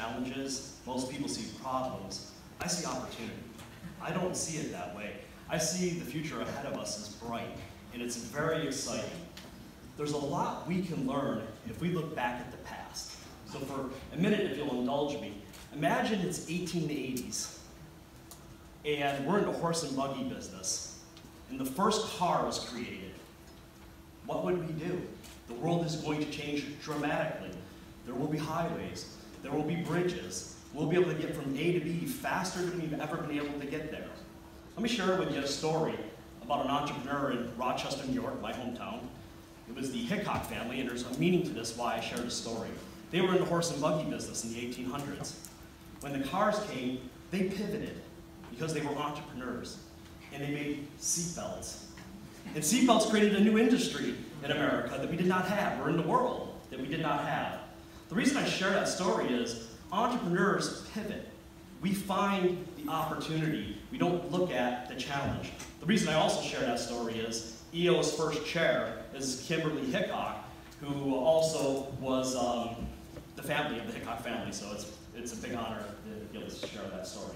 challenges, most people see problems. I see opportunity. I don't see it that way. I see the future ahead of us as bright, and it's very exciting. There's a lot we can learn if we look back at the past. So for a minute, if you'll indulge me, imagine it's 1880s, and we're in the horse and buggy business, and the first car was created. What would we do? The world is going to change dramatically. There will be highways. There will be bridges. We'll be able to get from A to B faster than we've ever been able to get there. Let me share with you a story about an entrepreneur in Rochester, New York, my hometown. It was the Hickok family, and there's a meaning to this why I shared the story. They were in the horse and buggy business in the 1800s. When the cars came, they pivoted because they were entrepreneurs, and they made seatbelts. And seatbelts created a new industry in America that we did not have, or in the world that we did not have. The reason I share that story is entrepreneurs pivot. We find the opportunity. We don't look at the challenge. The reason I also share that story is EO's first chair is Kimberly Hickok, who also was the family of the Hickok family, so it's a big honor to be able to share that story.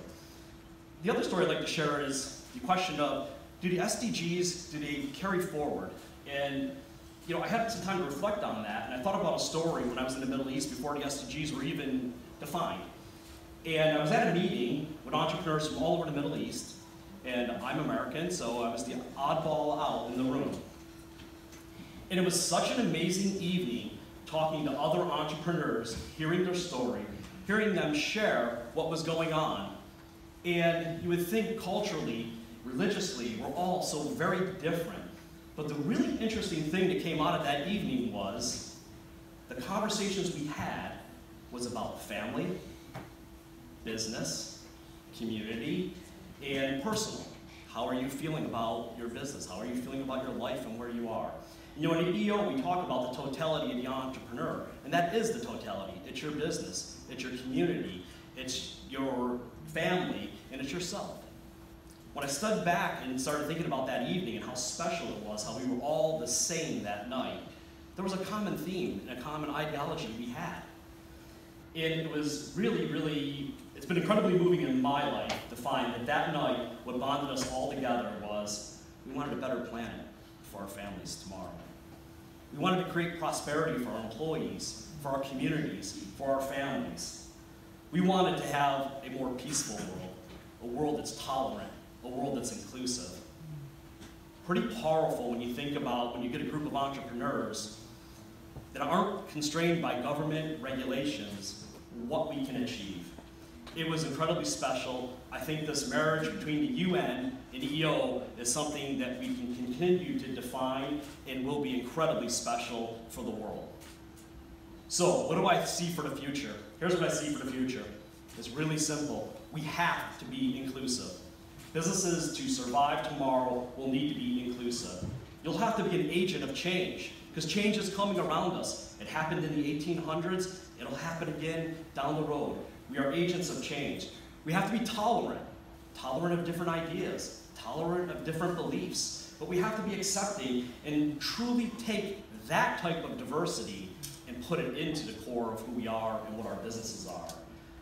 The other story I'd like to share is the question of, do the SDGs, do they carry forward? And I had some time to reflect on that, and I thought about a story when I was in the Middle East before the SDGs were even defined. And I was at a meeting with entrepreneurs from all over the Middle East, and I'm American, so I was the oddball out in the room. And it was such an amazing evening talking to other entrepreneurs, hearing their story, hearing them share what was going on. And you would think culturally, religiously, we're all so very different. But the really interesting thing that came out of that evening was the conversations we had was about family, business, community, and personal. How are you feeling about your business? How are you feeling about your life and where you are? In the EO, we talk about the totality of the entrepreneur, and that is the totality. It's your business, it's your community, it's your family, and it's yourself. When I stood back and started thinking about that evening and how special it was, how we were all the same that night, there was a common theme and a common ideology we had. And it was really, it's been incredibly moving in my life to find that that night, what bonded us all together was we wanted a better planet for our families tomorrow. We wanted to create prosperity for our employees, for our communities, for our families. We wanted to have a more peaceful world, a world that's tolerant, a world that's inclusive. Pretty powerful when you think about when you get a group of entrepreneurs that aren't constrained by government regulations, what we can achieve. It was incredibly special. I think this marriage between the UN and EO is something that we can continue to define and will be incredibly special for the world. So, what do I see for the future? Here's what I see for the future. It's really simple. We have to be inclusive. Businesses to survive tomorrow will need to be inclusive. You'll have to be an agent of change, because change is coming around us. It happened in the 1800s, it'll happen again down the road. We are agents of change. We have to be tolerant of different ideas, tolerant of different beliefs, but we have to be accepting and truly take that type of diversity and put it into the core of who we are and what our businesses are.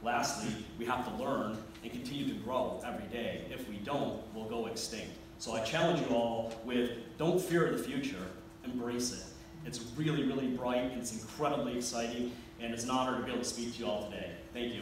Lastly, we have to learn and continue to grow every day. If we don't, we'll go extinct. So I challenge you all with, don't fear the future, embrace it. It's really bright, and it's incredibly exciting, and it's an honor to be able to speak to you all today. Thank you.